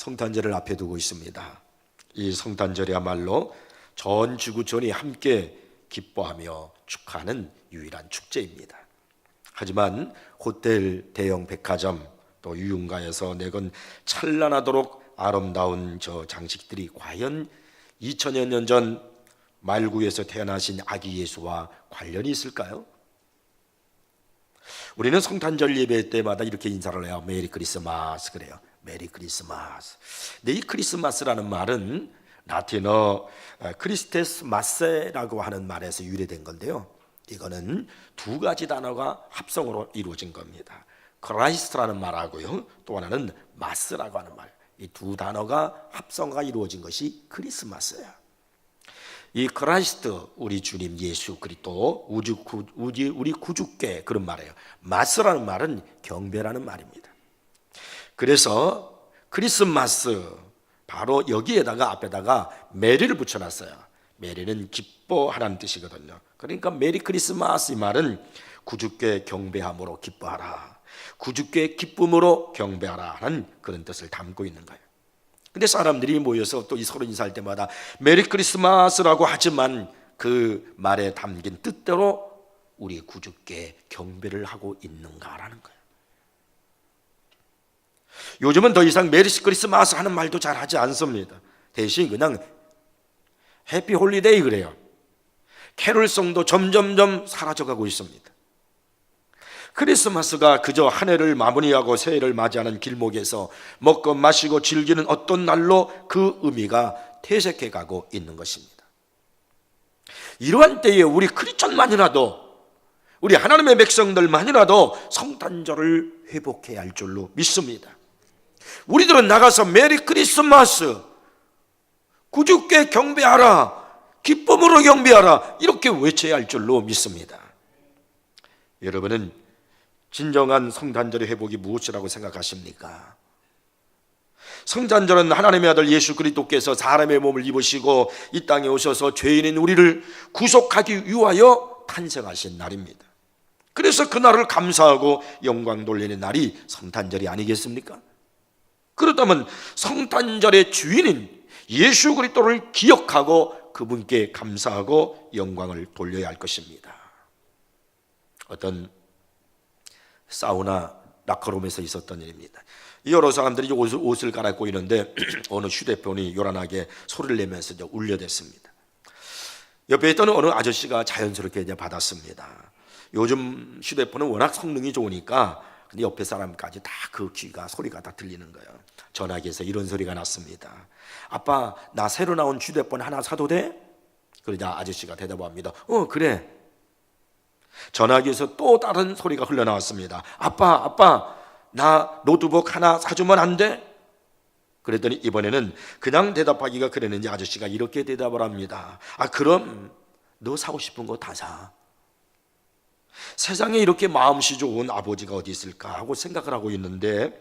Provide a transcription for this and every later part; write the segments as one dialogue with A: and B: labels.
A: 성탄절을 앞에 두고 있습니다. 이 성탄절이야말로 전 지구촌이 함께 기뻐하며 축하하는 유일한 축제입니다. 하지만 호텔, 대형 백화점, 또 유흥가에서 내건 찬란하도록 아름다운 저 장식들이 과연 2000여 년 전 말구에서 태어나신 아기 예수와 관련이 있을까요? 우리는 성탄절 예배 때마다 이렇게 인사를 해요. 메리 크리스마스 그래요. 메리 크리스마스. 근데 이 크리스마스라는 말은 라틴어 크리스테스 마세라고 하는 말에서 유래된 건데요, 이거는 두 가지 단어가 합성으로 이루어진 겁니다. 크라이스트라는 말하고요, 또 하나는 마스라고 하는 말, 이 두 단어가 합성가 이루어진 것이 크리스마스예요. 이 크라이스트, 우리 주님 예수 그리스도, 우리 구주께, 그런 말이에요. 마스라는 말은 경배라는 말입니다. 그래서 크리스마스, 바로 여기에다가 앞에다가 메리를 붙여놨어요. 메리는 기뻐하라는 뜻이거든요. 그러니까 메리 크리스마스, 이 말은 구주께 경배함으로 기뻐하라, 구주께 기쁨으로 경배하라 하는 그런 뜻을 담고 있는 거예요. 근데 사람들이 모여서 또 이 서로 인사할 때마다 메리 크리스마스라고 하지만 그 말에 담긴 뜻대로 우리 구주께 경배를 하고 있는가라는 거예요. 요즘은 더 이상 메리 크리스마스 하는 말도 잘 하지 않습니다. 대신 그냥 해피 홀리데이 그래요. 캐롤송도 점점점 사라져가고 있습니다. 크리스마스가 그저 한 해를 마무리하고 새해를 맞이하는 길목에서 먹고 마시고 즐기는 어떤 날로 그 의미가 퇴색해 가고 있는 것입니다. 이러한 때에 우리 크리스천만이라도, 우리 하나님의 백성들만이라도 성탄절을 회복해야 할 줄로 믿습니다. 우리들은 나가서 메리 크리스마스, 구주께 경배하라, 기쁨으로 경배하라, 이렇게 외쳐야 할 줄로 믿습니다. 여러분은 진정한 성탄절의 회복이 무엇이라고 생각하십니까? 성탄절은 하나님의 아들 예수 그리스도께서 사람의 몸을 입으시고 이 땅에 오셔서 죄인인 우리를 구속하기 위하여 탄생하신 날입니다. 그래서 그날을 감사하고 영광 돌리는 날이 성탄절이 아니겠습니까? 그렇다면 성탄절의 주인인 예수 그리스도를 기억하고 그분께 감사하고 영광을 돌려야 할 것입니다. 어떤 사우나 라커룸에서 있었던 일입니다. 여러 사람들이 옷을 갈아입고 있는데 어느 휴대폰이 요란하게 소리를 내면서 울려댔습니다. 옆에 있던 어느 아저씨가 자연스럽게 받았습니다. 요즘 휴대폰은 워낙 성능이 좋으니까, 근데 옆에 사람까지 다 그 귀가 소리가 다 들리는 거예요. 전화기에서 이런 소리가 났습니다. 아빠, 나 새로 나온 휴대폰 하나 사도 돼? 그러자 아저씨가 대답합니다. 그래. 전화기에서 또 다른 소리가 흘러나왔습니다. 아빠, 나 노트북 하나 사주면 안 돼? 그랬더니 이번에는 그냥 대답하기가 그랬는지 아저씨가 이렇게 대답을 합니다. 그럼 너 사고 싶은 거 다 사. 세상에 이렇게 마음씨 좋은 아버지가 어디 있을까 하고 생각을 하고 있는데,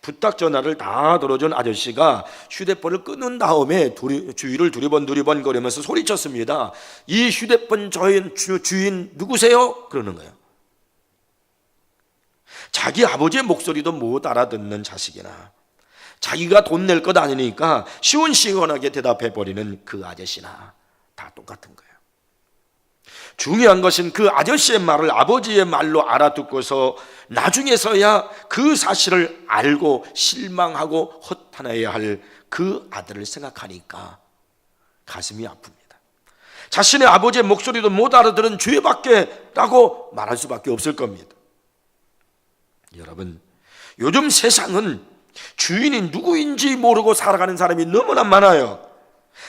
A: 부탁 전화를 다 들어준 아저씨가 휴대폰을 끊은 다음에 주위를 두리번 거리면서 소리쳤습니다. 이 휴대폰 주인 누구세요? 그러는 거예요. 자기 아버지의 목소리도 못 알아듣는 자식이나, 자기가 돈 낼 것 아니니까 시원시원하게 대답해버리는 그 아저씨나 다 똑같은 거예요. 중요한 것은 그 아저씨의 말을 아버지의 말로 알아듣고서 나중에서야 그 사실을 알고 실망하고 허탄해야 할 그 아들을 생각하니까 가슴이 아픕니다. 자신의 아버지의 목소리도 못 알아들은 죄밖에 라고 말할 수밖에 없을 겁니다. 여러분, 요즘 세상은 주인이 누구인지 모르고 살아가는 사람이 너무나 많아요.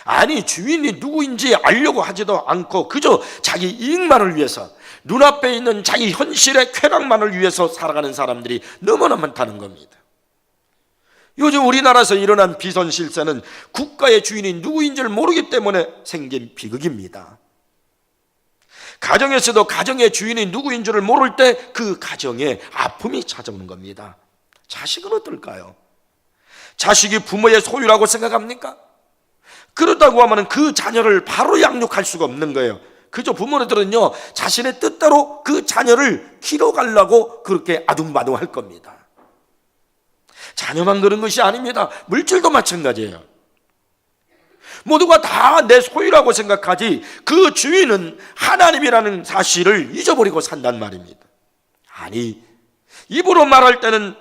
A: 아니, 주인이 누구인지 알려고 하지도 않고 그저 자기 이익만을 위해서, 눈앞에 있는 자기 현실의 쾌락만을 위해서 살아가는 사람들이 너무나 많다는 겁니다. 요즘 우리나라에서 일어난 비선 실세는 국가의 주인이 누구인지를 모르기 때문에 생긴 비극입니다. 가정에서도 가정의 주인이 누구인지를 모를 때 그 가정에 아픔이 찾아오는 겁니다. 자식은 어떨까요? 자식이 부모의 소유라고 생각합니까? 그렇다고 하면 그 자녀를 바로 양육할 수가 없는 거예요. 그저 부모들은요, 자신의 뜻대로 그 자녀를 키워가려고 그렇게 아둥바둥할 겁니다. 자녀만 그런 것이 아닙니다. 물질도 마찬가지예요. 모두가 다 내 소유라고 생각하지 그 주인은 하나님이라는 사실을 잊어버리고 산단 말입니다. 아니, 입으로 말할 때는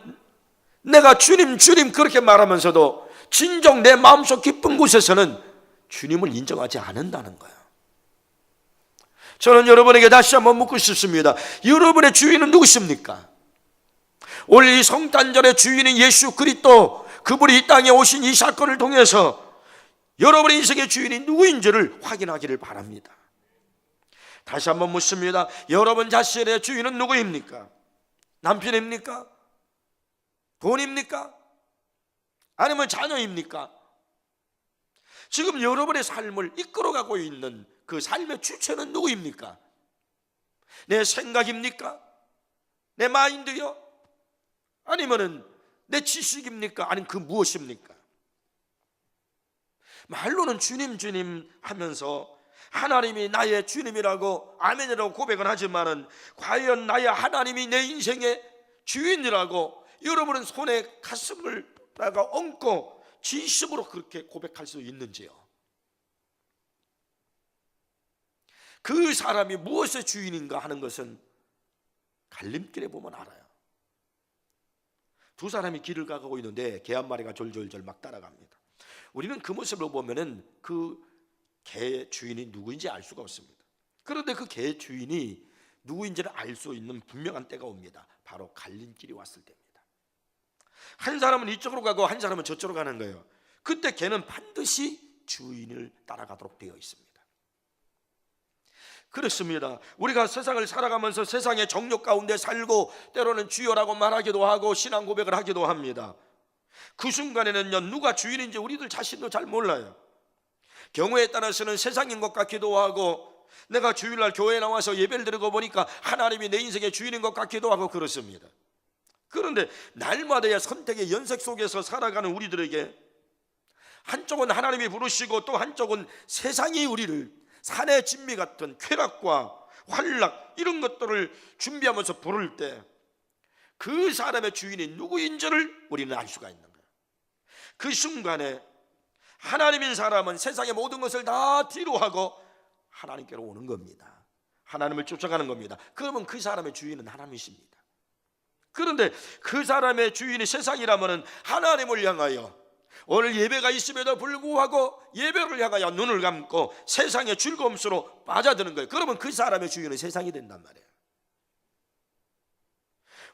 A: 내가 주님 주님 그렇게 말하면서도 진정 내 마음속 깊은 곳에서는 주님을 인정하지 않는다는 거예요. 저는 여러분에게 다시 한번 묻고 싶습니다. 여러분의 주인은 누구십니까? 오늘 이 성탄절의 주인인 예수 그리스도, 그분이 이 땅에 오신 이 사건을 통해서 여러분의 인생의 주인이 누구인지를 확인하기를 바랍니다. 다시 한번 묻습니다. 여러분 자신의 주인은 누구입니까? 남편입니까? 돈입니까? 아니면 자녀입니까? 지금 여러분의 삶을 이끌어가고 있는 그 삶의 주체는 누구입니까? 내 생각입니까? 내 마인드요? 아니면은 내 지식입니까? 아니면 그 무엇입니까? 말로는 주님 주님 하면서 하나님이 나의 주님이라고 아멘이라고 고백은 하지만은 과연 나의 하나님이 내 인생의 주인이라고 여러분은 손에 가슴을 얹고 진심으로 그렇게 고백할 수 있는지요? 그 사람이 무엇의 주인인가 하는 것은 갈림길에 보면 알아요. 두 사람이 길을 가고 있는데 개 한 마리가 졸졸졸 막 따라갑니다. 우리는 그 모습을 보면은 그 개의 주인이 누구인지 알 수가 없습니다. 그런데 그 개의 주인이 누구인지를 알 수 있는 분명한 때가 옵니다. 바로 갈림길이 왔을 때입니다. 한 사람은 이쪽으로 가고 한 사람은 저쪽으로 가는 거예요. 그때 개는 반드시 주인을 따라가도록 되어 있습니다. 그렇습니다. 우리가 세상을 살아가면서 세상의 정욕 가운데 살고 때로는 주여라고 말하기도 하고 신앙 고백을 하기도 합니다. 그 순간에는요, 누가 주인인지 우리들 자신도 잘 몰라요. 경우에 따라서는 세상인 것 같기도 하고, 내가 주일날 교회에 나와서 예배를 드리고 보니까 하나님이 내 인생의 주인인 것 같기도 하고 그렇습니다. 그런데 날마다의 선택의 연속 속에서 살아가는 우리들에게 한쪽은 하나님이 부르시고 또 한쪽은 세상이 우리를 산의 진미 같은 쾌락과 환락 이런 것들을 준비하면서 부를 때 그 사람의 주인이 누구인지를 우리는 알 수가 있는 거예요. 그 순간에 하나님인 사람은 세상의 모든 것을 다 뒤로하고 하나님께로 오는 겁니다. 하나님을 쫓아가는 겁니다. 그러면 그 사람의 주인은 하나님이십니다. 그런데 그 사람의 주인이 세상이라면 하나님을 향하여 오늘 예배가 있음에도 불구하고 예배를 향하여 눈을 감고 세상의 즐거움으로 빠져드는 거예요. 그러면 그 사람의 주인은 세상이 된단 말이에요.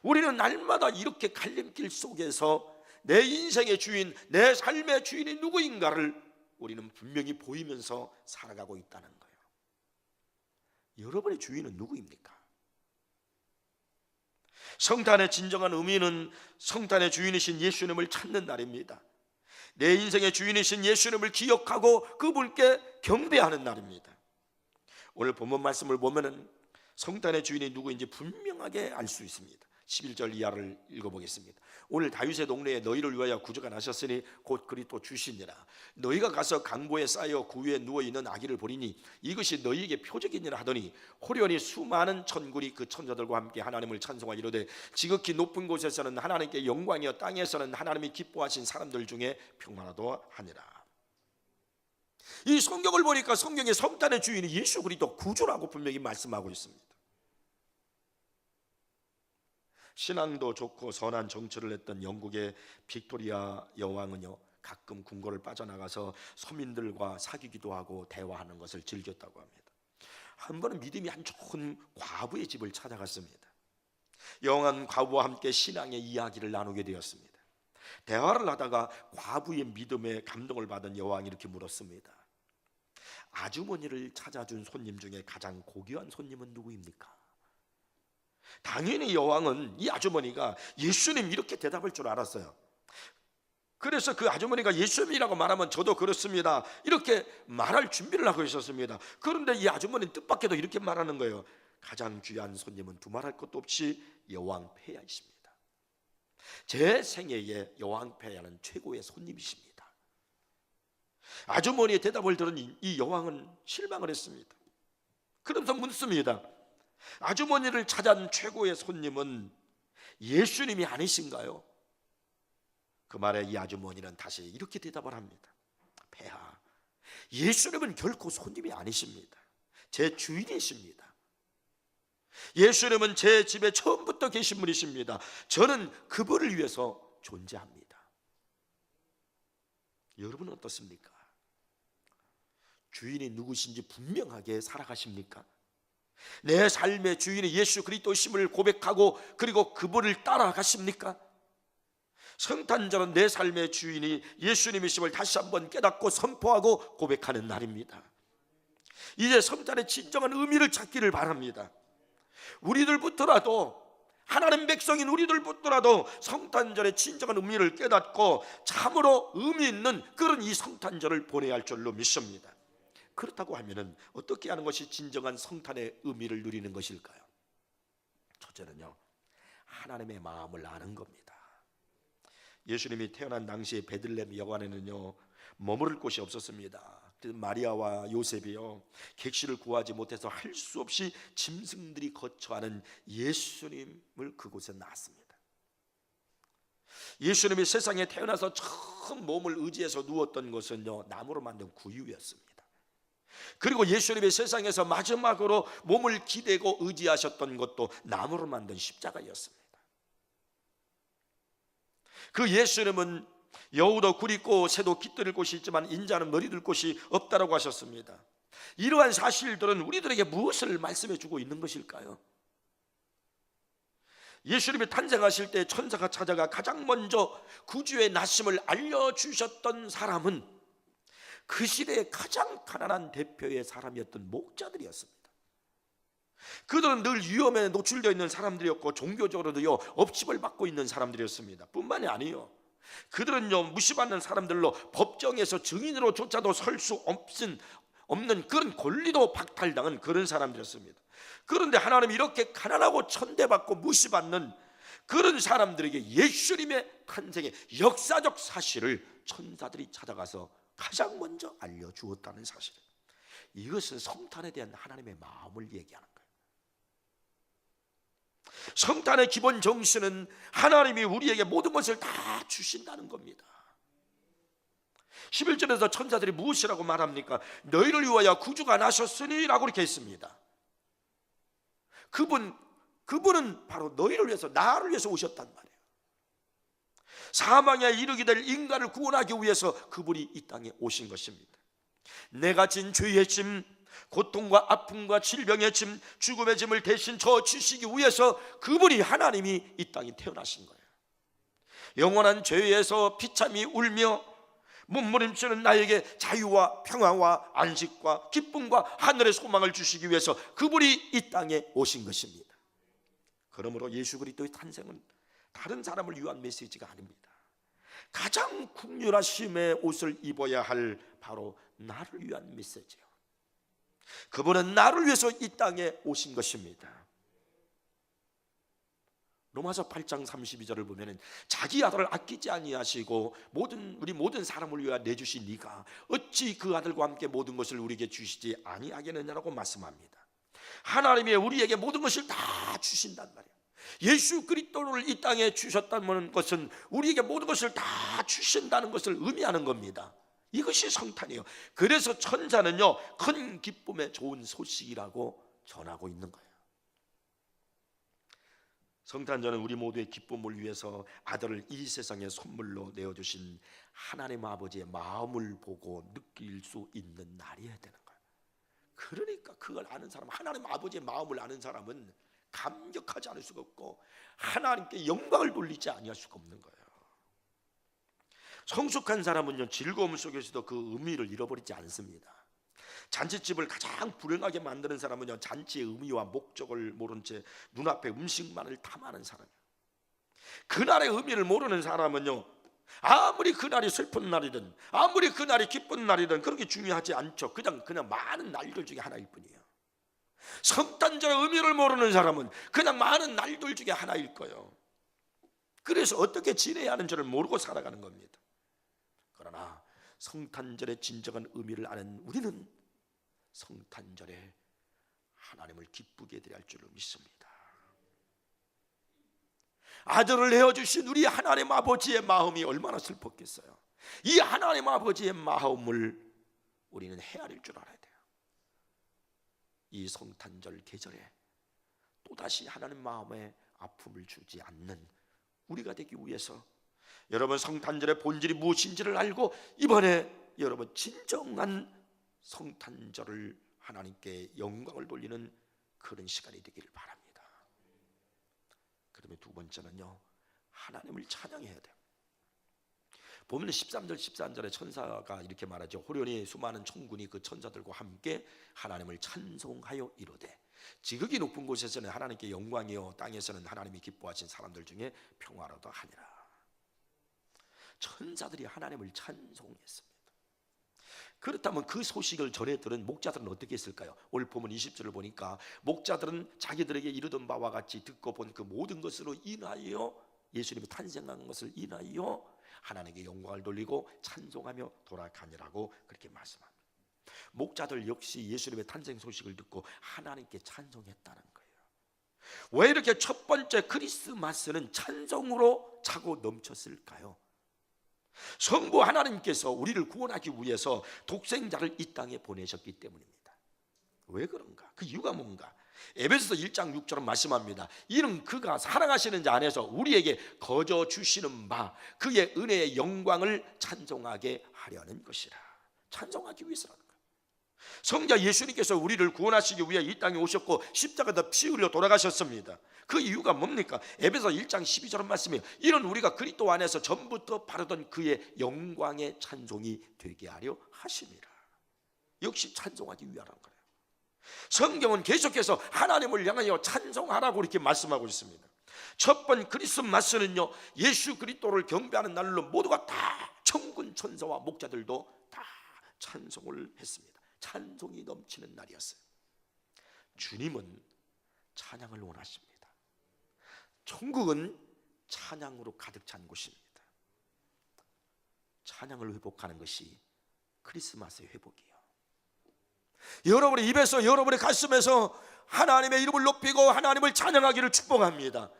A: 우리는 날마다 이렇게 갈림길 속에서 내 인생의 주인, 내 삶의 주인이 누구인가를 우리는 분명히 보이면서 살아가고 있다는 거예요. 여러분의 주인은 누구입니까? 성탄의 진정한 의미는 성탄의 주인이신 예수님을 찾는 날입니다. 내 인생의 주인이신 예수님을 기억하고 그분께 경배하는 날입니다. 오늘 본문 말씀을 보면은 성탄의 주인이 누구인지 분명하게 알 수 있습니다. 11절 이하를 읽어보겠습니다. 오늘 다윗의 동네에 너희를 위하여 구주가 나셨으니 곧 그리스도 주시니라. 너희가 가서 강보에 쌓여 구유에 누워있는 아기를 보리니 이것이 너희에게 표적이니라 하더니 호련히 수많은 천군이 그 천사들과 함께 하나님을 찬송하여 이르되 지극히 높은 곳에서는 하나님께 영광이여 땅에서는 하나님이 기뻐하신 사람들 중에 평안하도 하니라. 이 성경을 보니까 성경의 성탄의 주인이 예수 그리스도 구주라고 분명히 말씀하고 있습니다. 신앙도 좋고 선한 정치를 했던 영국의 빅토리아 여왕은요, 가끔 궁궐을 빠져나가서 서민들과 사귀기도 하고 대화하는 것을 즐겼다고 합니다. 한 번은 믿음이 안 좋은 과부의 집을 찾아갔습니다. 여왕은 과부와 함께 신앙의 이야기를 나누게 되었습니다. 대화를 하다가 과부의 믿음에 감동을 받은 여왕이 이렇게 물었습니다. 아주머니를 찾아준 손님 중에 가장 고귀한 손님은 누구입니까? 당연히 여왕은 이 아주머니가 예수님 이렇게 대답할 줄 알았어요. 그래서 그 아주머니가 예수님이라고 말하면 저도 그렇습니다 이렇게 말할 준비를 하고 있었습니다. 그런데 이 아주머니는 뜻밖에도 이렇게 말하는 거예요. 가장 귀한 손님은 두말할 것도 없이 여왕 폐하이십니다. 제 생애에 여왕 폐하는 최고의 손님이십니다. 아주머니의 대답을 들은 이 여왕은 실망을 했습니다. 그러면서 묻습니다. 아주머니를 찾아온 최고의 손님은 예수님이 아니신가요? 그 말에 이 아주머니는 다시 이렇게 대답을 합니다. 폐하, 예수님은 결코 손님이 아니십니다. 제 주인이십니다. 예수님은 제 집에 처음부터 계신 분이십니다. 저는 그분을 위해서 존재합니다. 여러분은 어떻습니까? 주인이 누구신지 분명하게 살아가십니까? 내 삶의 주인이 예수 그리스도심을 고백하고 그리고 그분을 따라가십니까? 성탄절은 내 삶의 주인이 예수님이심을 다시 한번 깨닫고 선포하고 고백하는 날입니다. 이제 성탄의 진정한 의미를 찾기를 바랍니다. 우리들부터라도, 하나님 백성인 우리들부터라도 성탄절의 진정한 의미를 깨닫고 참으로 의미 있는 그런 이 성탄절을 보내야 할 줄로 믿습니다. 그렇다고 하면은 어떻게 하는 것이 진정한 성탄의 의미를 누리는 것일까요? 첫째는요, 하나님의 마음을 아는 겁니다. 예수님이 태어난 당시에 베들레헴 여관에는요 머무를 곳이 없었습니다. 그래서 마리아와 요셉이요 객실을 구하지 못해서 할 수 없이 짐승들이 거처하는 예수님을 그곳에 낳았습니다. 예수님이 세상에 태어나서 처음 몸을 의지해서 누웠던 것은요 나무로 만든 구유였습니다. 그리고 예수님이 세상에서 마지막으로 몸을 기대고 의지하셨던 것도 나무로 만든 십자가였습니다. 그 예수님은 여우도 굴있고 새도 깃들일 곳이 있지만 인자는 머리둘 곳이 없다라고 하셨습니다. 이러한 사실들은 우리들에게 무엇을 말씀해 주고 있는 것일까요? 예수님이 탄생하실 때 천사가 찾아가 가장 먼저 구주의 나심을 알려주셨던 사람은 그 시대의 가장 가난한 대표의 사람이었던 목자들이었습니다. 그들은 늘 위험에 노출되어 있는 사람들이었고 종교적으로도요 업집을 받고 있는 사람들이었습니다. 뿐만이 아니에요, 그들은요 무시받는 사람들로 법정에서 증인으로조차도 설 수 없는 그런 권리도 박탈당한 그런 사람들이었습니다. 그런데 하나님이 이렇게 가난하고 천대받고 무시받는 그런 사람들에게 예수님의 탄생의 역사적 사실을 천사들이 찾아가서 가장 먼저 알려주었다는 사실, 이것은 성탄에 대한 하나님의 마음을 얘기하는 거예요. 성탄의 기본 정신은 하나님이 우리에게 모든 것을 다 주신다는 겁니다. 11절에서 천사들이 무엇이라고 말합니까? 너희를 위하여 구주가 나셨으니 라고 이렇게 했습니다. 그분은 바로 너희를 위해서, 나를 위해서 오셨단 말이에요. 사망에 이르게 될 인간을 구원하기 위해서 그분이 이 땅에 오신 것입니다. 내가 진 죄의 짐, 고통과 아픔과 질병의 짐, 죽음의 짐을 대신 져 주시기 위해서 그분이, 하나님이 이 땅에 태어나신 거예요. 영원한 죄에서 비참히 울며 몸부림치는 나에게 자유와 평화와 안식과 기쁨과 하늘의 소망을 주시기 위해서 그분이 이 땅에 오신 것입니다. 그러므로 예수 그리스도의 탄생은 다른 사람을 위한 메시지가 아닙니다. 가장 국률하심의 옷을 입어야 할 바로 나를 위한 메시지예요. 그분은 나를 위해서 이 땅에 오신 것입니다. 로마서 8장 32절을 보면은 자기 아들을 아끼지 아니하시고 우리 모든 사람을 위하여 내주신 네가 어찌 그 아들과 함께 모든 것을 우리에게 주시지 아니하겠느냐라고 말씀합니다. 하나님이 우리에게 모든 것을 다 주신단 말이에요. 예수 그리스도를 이 땅에 주셨다는 것은 우리에게 모든 것을 다 주신다는 것을 의미하는 겁니다. 이것이 성탄이에요. 그래서 천사는요 큰 기쁨의 좋은 소식이라고 전하고 있는 거예요. 성탄절은 우리 모두의 기쁨을 위해서 아들을 이 세상에 선물로 내어주신 하나님 아버지의 마음을 보고 느낄 수 있는 날이어야 되는 거예요. 그러니까 그걸 아는 사람, 하나님 아버지의 마음을 아는 사람은 감격하지 않을 수가 없고 하나님께 영광을 돌리지 아니할 수가 없는 거예요. 성숙한 사람은요 즐거움 속에서도 그 의미를 잃어버리지 않습니다. 잔치집을 가장 불행하게 만드는 사람은요 잔치의 의미와 목적을 모른 채 눈앞에 음식만을 탐하는 사람이에요. 그날의 의미를 모르는 사람은요 아무리 그날이 슬픈 날이든 아무리 그날이 기쁜 날이든 그렇게 중요하지 않죠. 그냥 많은 날들 중에 하나일 뿐이에요. 성탄절의 의미를 모르는 사람은 그냥 많은 날들 중에 하나일 거예요. 그래서 어떻게 지내야 하는지를 모르고 살아가는 겁니다. 그러나 성탄절의 진정한 의미를 아는 우리는 성탄절에 하나님을 기쁘게 드려야 할 줄을 믿습니다. 아들을 내어주신 우리 하나님 아버지의 마음이 얼마나 슬펐겠어요. 이 하나님 아버지의 마음을 우리는 헤아릴 줄 알아야 돼요. 이 성탄절 계절에 또다시 하나님 마음에 아픔을 주지 않는 우리가 되기 위해서 여러분, 성탄절의 본질이 무엇인지를 알고 이번에 여러분 진정한 성탄절을 하나님께 영광을 돌리는 그런 시간이 되기를 바랍니다. 그다음에 두 번째는요, 하나님을 찬양해야 돼요. 보면 13절 14절에 천사가 이렇게 말하죠. 호련히 수많은 천군이 그 천사들과 함께 하나님을 찬송하여 이르되, 지극히 높은 곳에서는 하나님께 영광이요 땅에서는 하나님이 기뻐하신 사람들 중에 평화로다 하니라. 천사들이 하나님을 찬송했습니다. 그렇다면 그 소식을 전해 들은 목자들은 어떻게 했을까요? 오늘 보면 20절을 보니까 목자들은 자기들에게 이르던 바와 같이 듣고 본 그 모든 것으로 인하여, 예수님이 탄생한 것을 인하여 하나님께 영광을 돌리고 찬송하며 돌아가니라고 그렇게 말씀합니다. 목자들 역시 예수님의 탄생 소식을 듣고 하나님께 찬송했다는 거예요. 왜 이렇게 첫 번째 크리스마스는 찬송으로 차고 넘쳤을까요? 성부 하나님께서 우리를 구원하기 위해서 독생자를 이 땅에 보내셨기 때문입니다. 왜 그런가? 그 이유가 뭔가? 에베소서 1장 6절은 말씀합니다. 이는 그가 사랑하시는 자 안에서 우리에게 거저 주시는 바 그의 은혜의 영광을 찬송하게 하려는 것이라. 찬송하기 위해서라는 거예요. 성자 예수님께서 우리를 구원하시기 위해 이 땅에 오셨고 십자가에다 피 흘려 돌아가셨습니다. 그 이유가 뭡니까? 에베소 1장 12절은 말씀이에요. 이는 우리가 그리스도 안에서 전부터 바르던 그의 영광의 찬송이 되게 하려 하심이라. 역시 찬송하기 위하라는 거예요. 성경은 계속해서 하나님을 향하여 찬송하라고 이렇게 말씀하고 있습니다. 첫 번 크리스마스는요, 예수 그리스도를 경배하는 날로 모두가 다 천군 천사와 목자들도 다 찬송을 했습니다. 찬송이 넘치는 날이었어요. 주님은 찬양을 원하십니다. 천국은 찬양으로 가득 찬 곳입니다. 찬양을 회복하는 것이 크리스마스의 회복이에요. 여러분의 입에서, 여러분의 가슴에서 하나님의 이름을 높이고 하나님을 찬양하기를 축복합니다.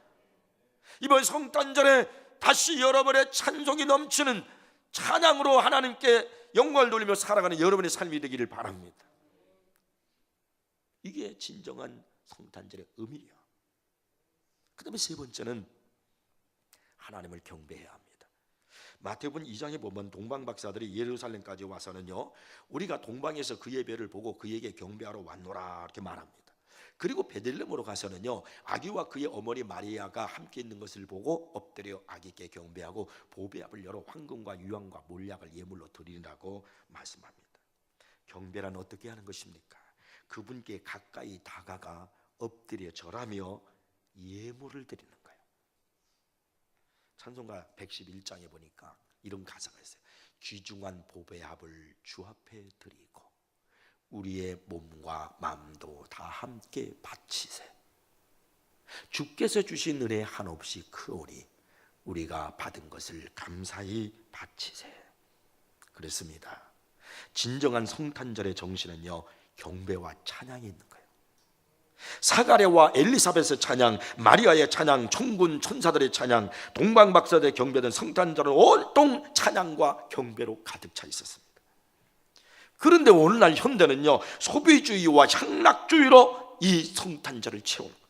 A: 이번 성탄절에 다시 여러분의 찬송이 넘치는 찬양으로 하나님께 영광을 돌리며 살아가는 여러분의 삶이 되기를 바랍니다. 이게 진정한 성탄절의 의미예요. 그 다음에 세 번째는 하나님을 경배해야 합니다. 마태복음 2장에 보면 동방박사들이 예루살렘까지 와서는요, 우리가 동방에서 그 예배를 보고 그에게 경배하러 왔노라 이렇게 말합니다. 그리고 베들레헴으로 가서는요, 아기와 그의 어머니 마리아가 함께 있는 것을 보고 엎드려 아기께 경배하고 보배압을 열어 황금과 유황과 몰약을 예물로 드리라고 말씀합니다. 경배란 어떻게 하는 것입니까? 그분께 가까이 다가가 엎드려 절하며 예물을 드리는 거예요. 찬송가 111장에 보니까 이런 가사가 있어요. 귀중한 보배합을 주 앞에 드리고 우리의 몸과 마음도 다 함께 바치세. 주께서 주신 은혜 한없이 크오니 우리가 받은 것을 감사히 바치세. 그렇습니다. 진정한 성탄절의 정신은요, 경배와 찬양이 있는 거예요. 사가랴와 엘리사벳의 찬양, 마리아의 찬양, 천군 천사들의 찬양, 동방박사들의 경배된 성탄절은 온통 찬양과 경배로 가득 차 있었습니다. 그런데 오늘날 현대는요, 소비주의와 향락주의로 이 성탄절을 채우는 거예요.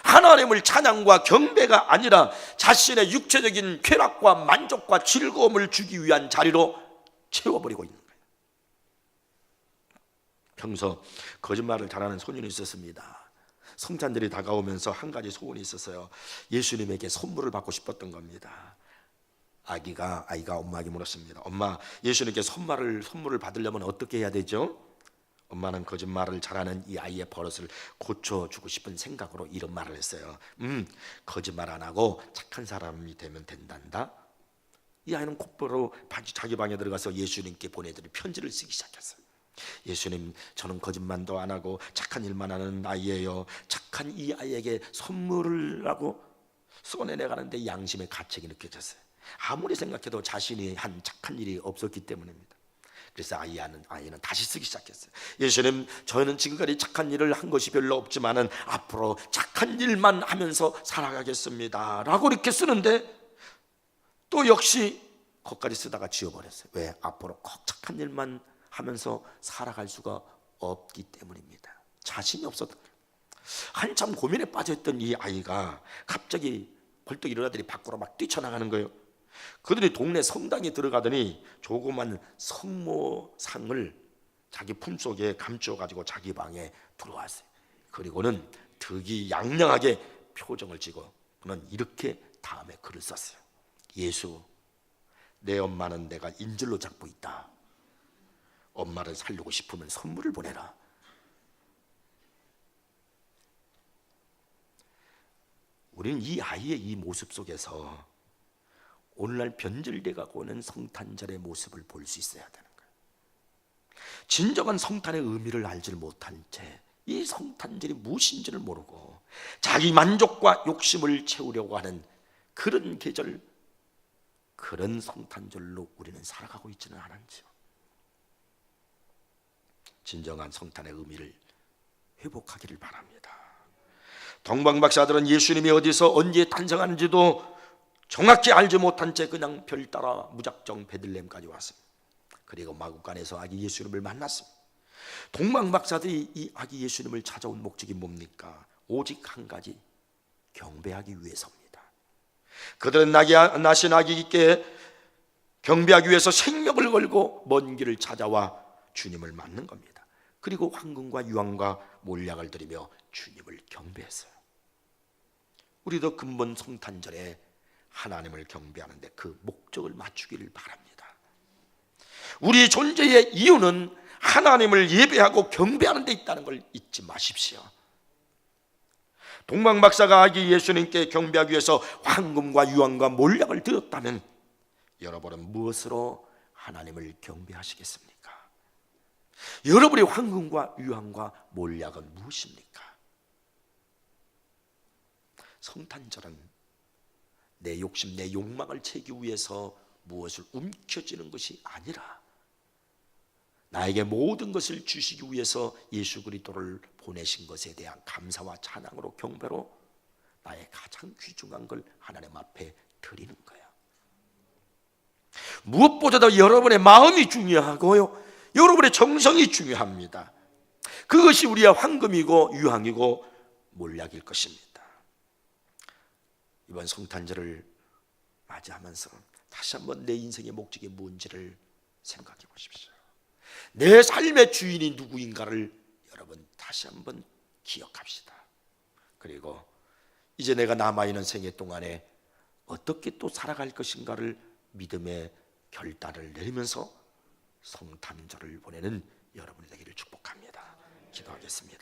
A: 하나님을 찬양과 경배가 아니라 자신의 육체적인 쾌락과 만족과 즐거움을 주기 위한 자리로 채워버리고 있는 거예요. 평소 거짓말을 잘하는 소년이 있었습니다. 성탄절이 다가오면서 한 가지 소원이 있었어요. 예수님에게 선물을 받고 싶었던 겁니다. 아이가 엄마에게 물었습니다. 엄마, 예수님께 선물을 받으려면 어떻게 해야 되죠? 엄마는 거짓말을 잘하는 이 아이의 버릇을 고쳐주고 싶은 생각으로 이런 말을 했어요. 거짓말 안 하고 착한 사람이 되면 된단다. 이 아이는 곧바로 자기 방에 들어가서 예수님께 보내드릴 편지를 쓰기 시작했어요. 예수님, 저는 거짓말도 안 하고 착한 일만 하는 아이예요. 착한 이 아이에게 선물을 하고 써내려가는데 양심의 가책이 느껴졌어요. 아무리 생각해도 자신이 한 착한 일이 없었기 때문입니다. 그래서 아이는 다시 쓰기 시작했어요. 예수님, 저는 지금까지 착한 일을 한 것이 별로 없지만은 앞으로 착한 일만 하면서 살아가겠습니다 라고 이렇게 쓰는데, 또 역시 거기까지 쓰다가 지워버렸어요. 왜? 앞으로 꼭 착한 일만 하면서 살아갈 수가 없기 때문입니다. 자신이 없었던 거예요. 한참 고민에 빠져있던 이 아이가 갑자기 벌떡 일어나더니 밖으로 막 뛰쳐나가는 거예요. 그들이 동네 성당에 들어가더니 조그만 성모상을 자기 품속에 감춰가지고 자기 방에 들어왔어요. 그리고는 득이양양하게 표정을 지고 그는 이렇게 다음에 글을 썼어요. 예수, 내 엄마는 내가 인질로 잡고 있다. 엄마를 살리고 싶으면 선물을 보내라. 우리는 이 아이의 이 모습 속에서 오늘날 변질돼 가고 있는 성탄절의 모습을 볼 수 있어야 되는 거예요. 진정한 성탄의 의미를 알지 못한 채 이 성탄절이 무엇인지를 모르고 자기 만족과 욕심을 채우려고 하는 그런 계절, 그런 성탄절로 우리는 살아가고 있지는 않은지요. 진정한 성탄의 의미를 회복하기를 바랍니다. 동방박사들은 예수님이 어디서 언제 탄생하는지도 정확히 알지 못한 채 그냥 별 따라 무작정 베들레헴까지 왔습니다. 그리고 마구간에서 아기 예수님을 만났습니다. 동방박사들이 이 아기 예수님을 찾아온 목적이 뭡니까? 오직 한 가지, 경배하기 위해서입니다. 그들은 나신 아기께 경배하기 위해서 생명을 걸고 먼 길을 찾아와 주님을 맞는 겁니다. 그리고 황금과 유황과 몰약을 드리며 주님을 경배했어요. 우리도 근본 성탄절에 하나님을 경배하는데 그 목적을 맞추기를 바랍니다. 우리 존재의 이유는 하나님을 예배하고 경배하는 데 있다는 걸 잊지 마십시오. 동방박사가 아기 예수님께 경배하기 위해서 황금과 유황과 몰약을 드렸다면 여러분은 무엇으로 하나님을 경배하시겠습니까? 여러분의 황금과 유황과 몰약은 무엇입니까? 성탄절은 내 욕심, 내 욕망을 채우기 위해서 무엇을 움켜쥐는 것이 아니라 나에게 모든 것을 주시기 위해서 예수 그리스도를 보내신 것에 대한 감사와 찬양으로 경배로 나의 가장 귀중한 걸 하나님 앞에 드리는 거예요. 무엇보다도 여러분의 마음이 중요하고요, 여러분의 정성이 중요합니다. 그것이 우리의 황금이고 유황이고 몰약일 것입니다. 이번 성탄절을 맞이하면서 다시 한번 내 인생의 목적이 뭔지를 생각해 보십시오. 내 삶의 주인이 누구인가를 여러분 다시 한번 기억합시다. 그리고 이제 내가 남아있는 생애 동안에 어떻게 또 살아갈 것인가를 믿음의 결단을 내리면서 성탄절을 보내는 여러분이 되기를 축복합니다. 기도하겠습니다.